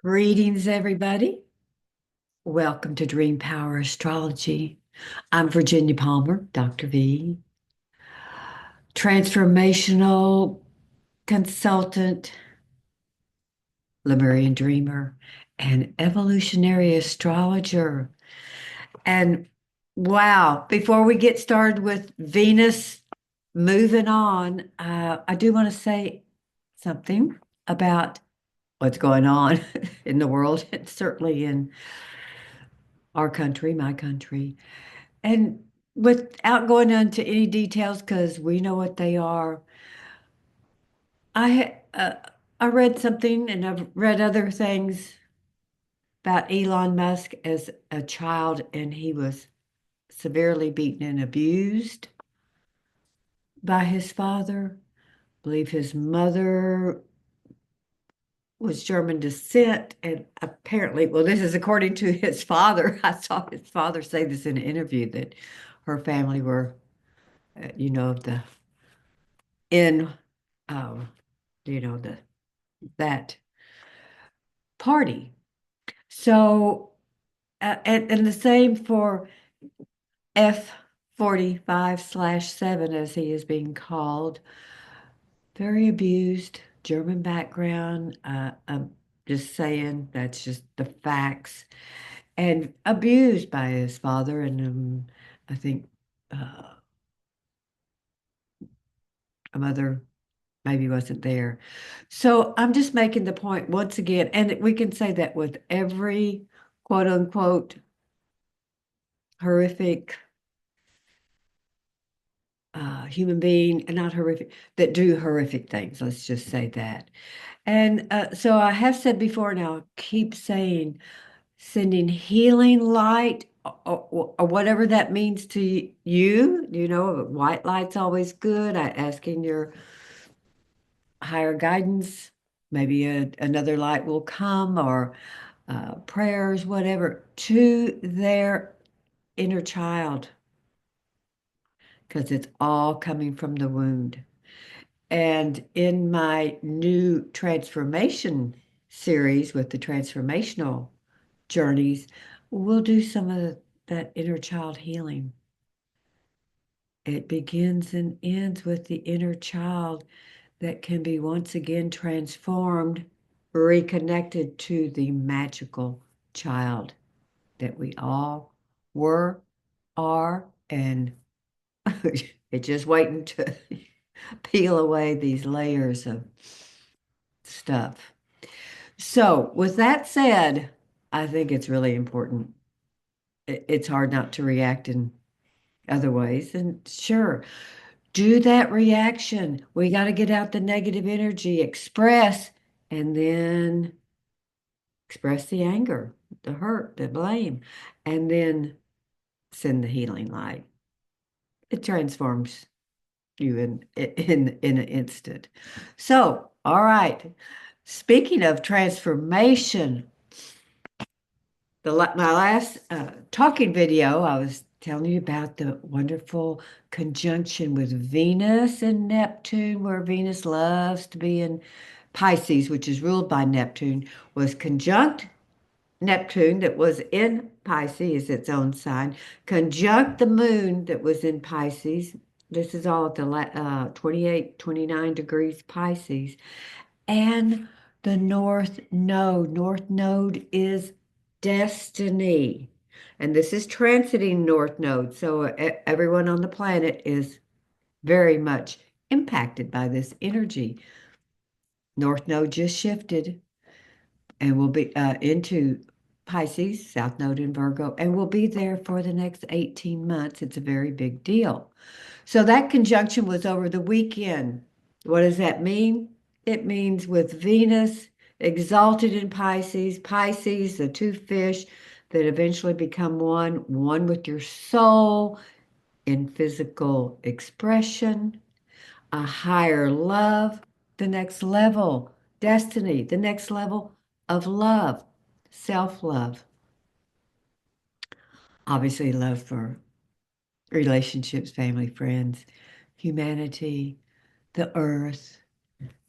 Greetings, everybody. Welcome to Dream Power Astrology. I'm Virginia Palmer, Dr. V, transformational consultant, Lemurian dreamer, and evolutionary astrologer. And wow, before we get started with Venus moving on, I do want to say something about what's going on in the world, and certainly in our country, my country. And without going into any details, because we know what they are, I read something, and I've read other things about Elon Musk as a child, and he was severely beaten and abused by his father. I believe his mother was German descent, and apparently, well, this is according to his father. I saw his father say this in an interview that her family were, the in um, the that party. So, and the same for F45/7, as he is being called. Very abused, German background. I'm just saying that's just the facts. And abused by his father, and I think a mother maybe wasn't there. So I'm just making the point once again, and we can say that with every quote unquote horrific human being, and not horrific, that do horrific things. Let's just say that. And so I have said before, and I'll keep saying, sending healing light, or whatever that means to you. White light's always good. Asking your higher guidance, maybe another light will come, or prayers, whatever, to their inner child, because it's all coming from the wound. And in my new transformation series with the transformational journeys, we'll do some of that inner child healing. It begins and ends with the inner child that can be once again transformed, reconnected to the magical child that we all were, are, and it's just waiting to peel away these layers of stuff. So, with that said, I think it's really important. It's hard not to react in other ways. And sure, do that reaction. We got to get out the negative energy, express, and then express the anger, the hurt, the blame, and then send the healing light. It transforms you in an instant. So, all right. Speaking of transformation, my last talking video, I was telling you about the wonderful conjunction with Venus and Neptune, where Venus loves to be in Pisces, which is ruled by Neptune, was conjunct Neptune, that was in Pisces, its own sign, conjunct the moon that was in Pisces. This is all at the 28, 29 degrees Pisces. And the North Node. North Node is destiny. And this is transiting North Node. So everyone on the planet is very much impacted by this energy. North Node just shifted and will be into Pisces, South Node in Virgo, and will be there for the next 18 months. It's a very big deal. So that conjunction was over the weekend. What does that mean? It means with Venus exalted in Pisces, Pisces, the two fish that eventually become one with your soul in physical expression, a higher love, the next level, destiny, the next level of love, self-love. Obviously, love for relationships, family, friends, humanity, the earth,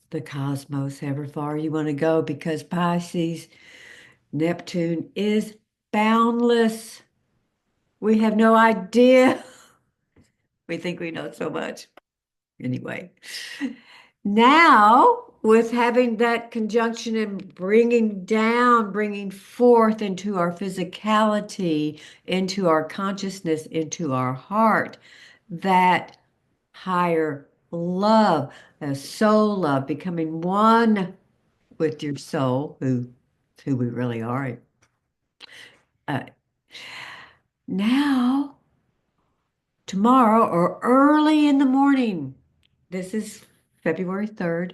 the cosmos, however far you want to go, because Pisces Neptune is boundless. We have no idea. We think we know so much. Anyway, now with having that conjunction and bringing down, bringing forth into our physicality, into our consciousness, into our heart, that higher love, a soul love, becoming one with your soul, who we really are. Uh, Now, tomorrow or early in the morning, this is February 3rd,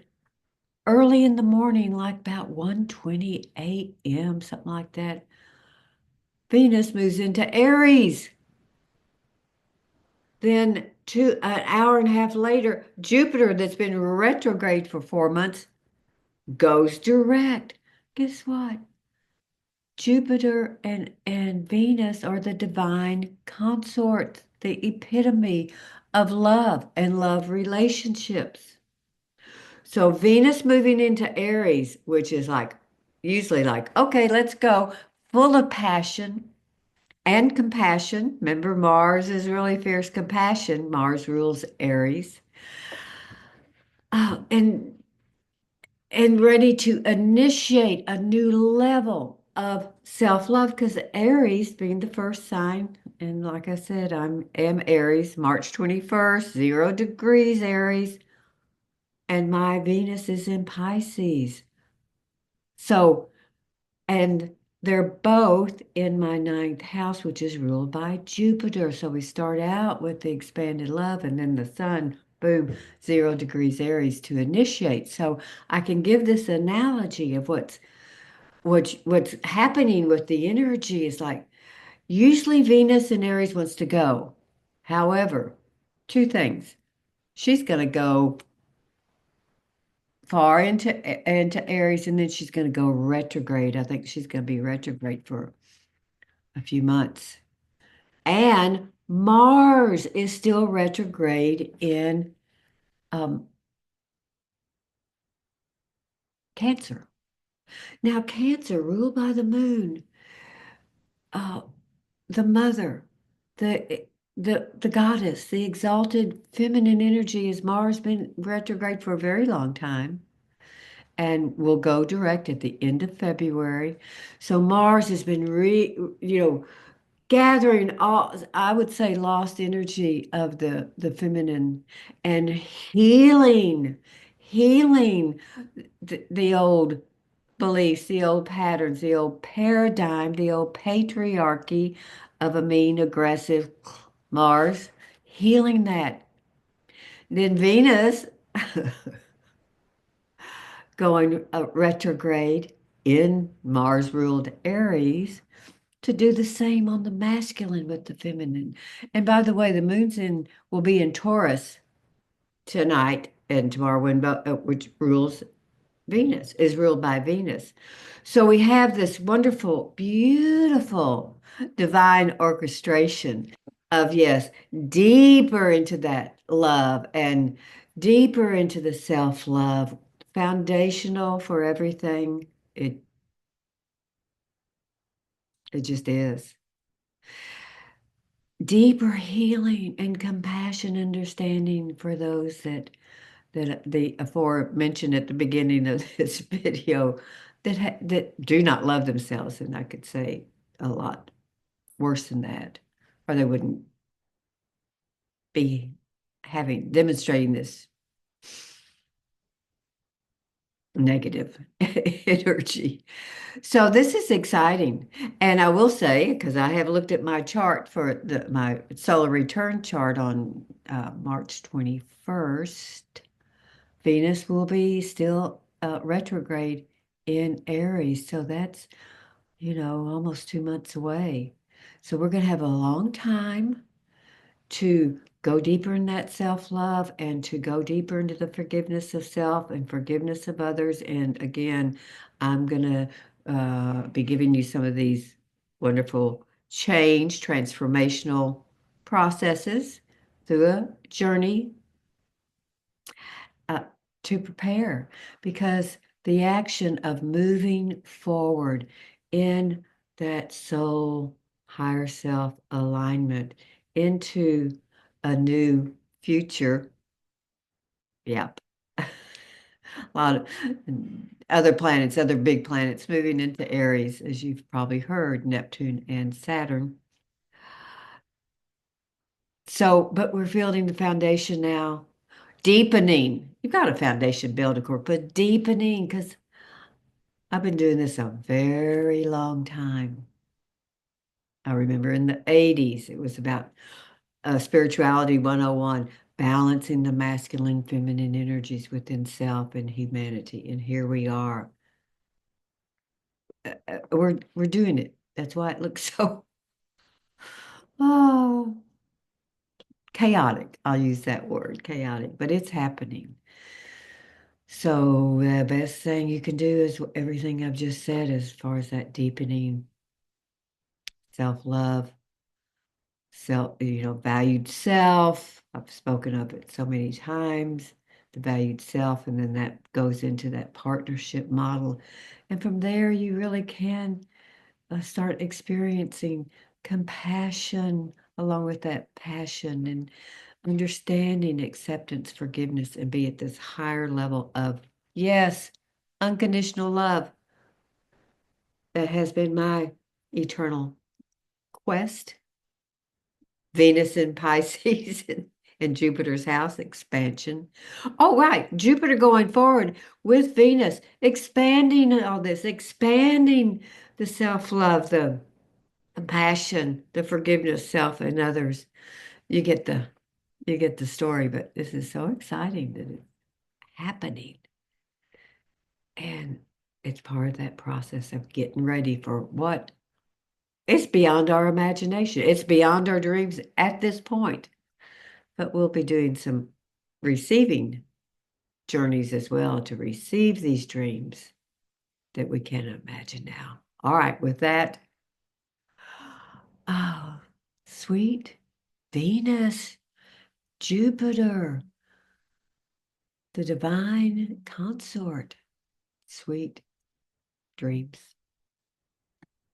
early in the morning, like about 1:20 a.m., something like that, Venus moves into Aries. Then an hour and a half later, Jupiter, that's been retrograde for 4 months, goes direct. Guess what? Jupiter and Venus are the divine consorts, the epitome of love and love relationships. So Venus moving into Aries, which is like usually like, okay, let's go, full of passion and compassion. Remember, Mars is really fierce compassion. Mars rules Aries. And ready to initiate a new level of self-love because Aries being the first sign, and like I said, am Aries, March 21st, 0 degrees Aries, and my Venus is in Pisces. So, and they're both in my ninth house, which is ruled by Jupiter. So we start out with the expanded love, and then the sun, boom, 0 degrees Aries to initiate. So I can give this analogy of what's happening with the energy is like usually Venus in Aries wants to go. However, two things. She's going to go far into Aries, and then she's going to go retrograde. I think she's going to be retrograde for a few months. And Mars is still retrograde in um, Cancer. Now, Cancer, ruled by the moon, uh, the mother, the goddess, the exalted feminine energy is Mars been retrograde for a very long time and will go direct at the end of February. So Mars has been gathering all, I would say, lost energy of the feminine and healing the old beliefs, the old patterns, the old paradigm, the old patriarchy of a mean, aggressive Mars, healing that. Then Venus going retrograde in Mars ruled Aries to do the same on the masculine with the feminine. And by the way, the moon's in will be in Taurus tonight and tomorrow, which rules Venus, is ruled by Venus. So we have this wonderful, beautiful divine orchestration of, yes, deeper into that love and deeper into the self-love, foundational for everything. It just is. Deeper healing and compassion, understanding for those that the aforementioned at the beginning of this video that do not love themselves, and I could say a lot worse than that, or they wouldn't be demonstrating this negative energy. So this is exciting, and I will say because I have looked at my chart for my solar return chart on March 21st. Venus will be still retrograde in Aries. So that's, almost 2 months away. So we're going to have a long time to go deeper in that self-love and to go deeper into the forgiveness of self and forgiveness of others. And again, I'm going to be giving you some of these wonderful transformational processes through a journey uh, to prepare because the action of moving forward in that soul, higher self alignment into a new future. Yep. A lot of other planets, other big planets moving into Aries, as you've probably heard, Neptune and Saturn. So, but we're building the foundation now, deepening. You've got a foundation built, of course, but deepening because I've been doing this a very long time. I remember in the 80s, it was about Spirituality 101, balancing the masculine, feminine energies within self and humanity. And here we are. We're doing it. That's why it looks so oh chaotic. I'll use that word, chaotic, but it's happening. So the best thing you can do is everything I've just said as far as that deepening self-love, valued self. I've spoken of it so many times, the valued self, and then that goes into that partnership model. And from there, you really can start experiencing compassion along with that passion and understanding, acceptance, forgiveness, and be at this higher level of, yes, unconditional love. That has been my eternal quest. Venus in Pisces and Jupiter's house expansion. Oh, right. Jupiter going forward with Venus, expanding all this, expanding the self-love, the compassion, the forgiveness, self and others. You get the story, but this is so exciting that it's happening. And it's part of that process of getting ready for what? It's beyond our imagination. It's beyond our dreams at this point. But we'll be doing some receiving journeys as well to receive these dreams that we cannot imagine now. All right, with that, oh, sweet Venus, Jupiter, the divine consort, sweet dreams.